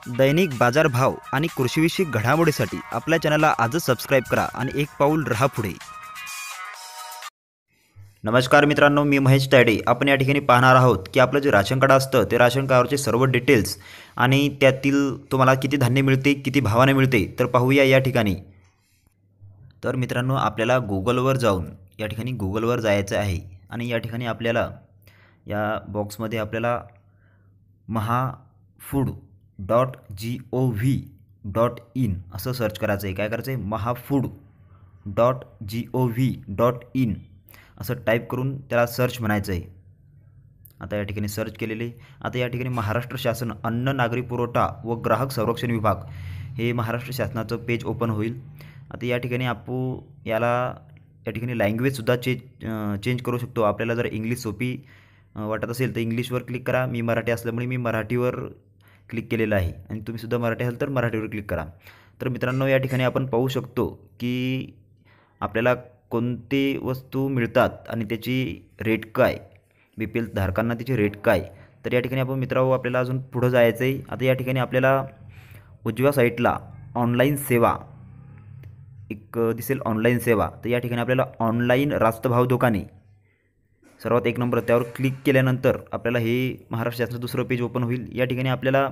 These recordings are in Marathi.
दैनिक बाजारभाव आणि कृषीविषयक घडामोडीसाठी आपल्या चॅनलला आजच सबस्क्राईब करा आणि एक पाऊल रहा पुढे. नमस्कार मित्रांनो, मी महेश तायडे. आपण या ठिकाणी पाहणार आहोत की आपलं जे राशन कार्ड असतं ते राशन कार्डचे सर्व डिटेल्स आणि त्यातील तुम्हाला किती धान्य मिळते, किती भावाने मिळते, तर पाहूया या ठिकाणी. तर मित्रांनो, आपल्याला गुगलवर जाऊन या ठिकाणी गुगलवर जायचं आहे आणि या ठिकाणी आपल्याला या बॉक्समध्ये आपल्याला महाफूड.gov.in असं सर्च करायचं आहे. काय करायचं आहे? महाफूड.gov.in असं टाईप करून त्याला सर्च म्हणायचं आहे. आता या ठिकाणी सर्च केलेले. आता या ठिकाणी महाराष्ट्र शासन अन्न नागरी पुरवठा व ग्राहक संरक्षण विभाग हे महाराष्ट्र शासनाचं पेज ओपन होईल. आता या ठिकाणी याला या ठिकाणी लँग्वेजसुद्धा चेंज करू शकतो. आपल्याला जर इंग्लिश सोपी वाटत असेल तर इंग्लिशवर क्लिक करा. मी मराठी असल्यामुळे मी मराठीवर क्लिक केलेलं आहे आणि तुम्हीसुद्धा मराठी असाल तर मराठीवर क्लिक करा. तर मित्रांनो, या ठिकाणी आपण पाहू शकतो की आपल्याला कोणते वस्तू मिळतात आणि त्याची रेट काय, BPL धारकांना त्याची रेट काय. तर या ठिकाणी आपण मित्रांनो आपल्याला अजून पुढं जायचं आहे. आता या ठिकाणी आपल्याला उजव्या साईडला ऑनलाईन सेवा एक दिसेल, ऑनलाईन सेवा. तर या ठिकाणी आपल्याला ऑनलाईन रास्तभाव दुकाने सर्वात एक नंबर, त्यावर क्लिक केल्यानंतर आपल्याला हे महाराष्ट्र शासनाचं दुसरं पेज ओपन होईल. या ठिकाणी आपल्याला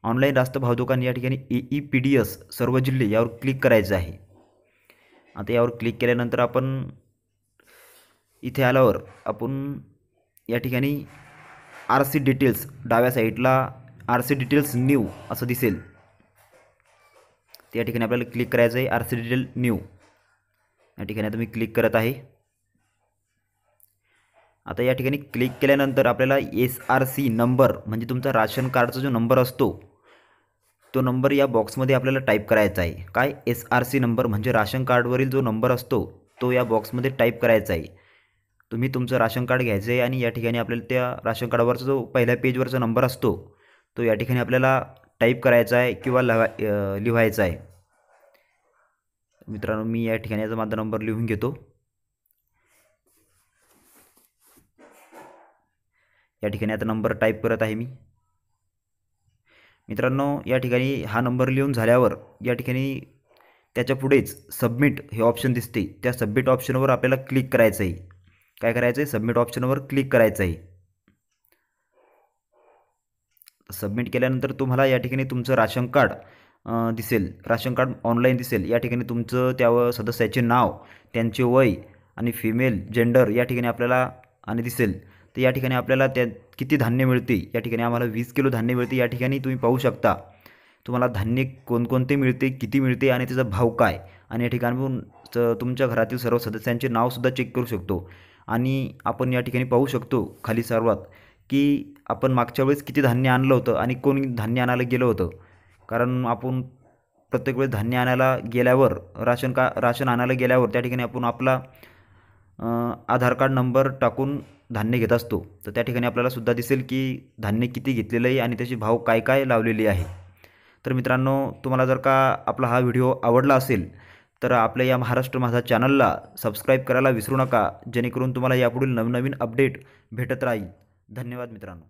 ऑनलाईन रास्तभाव दुकान या ठिकाणी AEPDS सर्व जिल्हे यावर क्लिक करायचं आहे. आता यावर क्लिक केल्यानंतर आपण इथे आल्यावर आपण या ठिकाणी RC डिटेल्स डाव्या साईडला RC डिटेल्स न्यू असं दिसेल. त्या ठिकाणी आपल्याला क्लिक करायचं आहे RC डिटेल न्यू. या ठिकाणी आता मी क्लिक करत आहे. आता या ठिकाणी क्लिक केल्यानंतर आपल्याला SRC नंबर म्हणजे तुमचा राशन कार्डचा जो नंबर असतो तो नंबर या बॉक्समध्ये आपल्याला टाईप करायचा आहे. काय? SRC नंबर म्हणजे राशन कार्डवरील जो नंबर असतो तो या बॉक्समध्ये टाईप करायचा आहे. तुम्ही तुमचं राशन कार्ड घ्यायचं आहे आणि या ठिकाणी आपल्याला त्या राशन कार्डवरचा जो पहिल्या पेजवरचा नंबर असतो तो या ठिकाणी आपल्याला टाईप करायचा आहे किंवा लिहायचा आहे. मित्रांनो, मी या ठिकाणी याचा माझा नंबर लिहून घेतो. या ठिकाणी आता नंबर टाईप करत आहे मी. मित्रांनो, या ठिकाणी हा नंबर लिहून झाल्यावर या ठिकाणी त्याच्या पुढेच सबमिट हे ऑप्शन दिसते. त्या सबमिट ऑप्शनवर आपल्याला क्लिक करायचं आहे. काय करायचं आहे? सबमिट ऑप्शनवर क्लिक करायचं आहे. सबमिट केल्यानंतर तुम्हाला या ठिकाणी तुमचं राशन कार्ड दिसेल. राशन कार्ड ऑनलाईन दिसेल. या ठिकाणी तुमचं त्यावर सदस्याचे नाव, त्यांचे वय आणि फिमेल जेंडर या ठिकाणी आपल्याला आणि दिसेल. तर या ठिकाणी आपल्याला किती धान्य मिळते. या ठिकाणी आम्हाला 20 किलो धान्य मिळते. या ठिकाणी तुम्ही पाहू शकता तुम्हाला धान्य कोणकोणते मिळते, किती मिळते आणि त्याचा भाव काय. आणि या ठिकाणी तुमच्या घरातील सर्व सदस्यांचे नावसुद्धा चेक करू शकतो. आणि आपण या ठिकाणी पाहू शकतो खाली सर्वात की आपण मागच्या वेळेस किती धान्य आणलं होतं आणि कोण धान्य आणायला गेलं होतं. कारण आपण प्रत्येक वेळेस धान्य आणायला गेल्यावर राशन आणायला गेल्यावर त्या ठिकाणी आपण आपला आधार कार्ड नंबर टाकून धान्य घेत असतो. तर त्या ठिकाणी आपल्याला सुद्धा दिसेल की धान्य किती घेतलेलं आहे आणि त्याची भाव काय काय लावलेली आहे. तर मित्रांनो, तुम्हाला जर का आपला हा व्हिडिओ आवडला असेल तर आपल्या या महाराष्ट्र माझा चॅनलला सबस्क्राईब करायला विसरू नका, जेणेकरून तुम्हाला यापुढील नवनवीन अपडेट भेटत राहील. धन्यवाद मित्रांनो.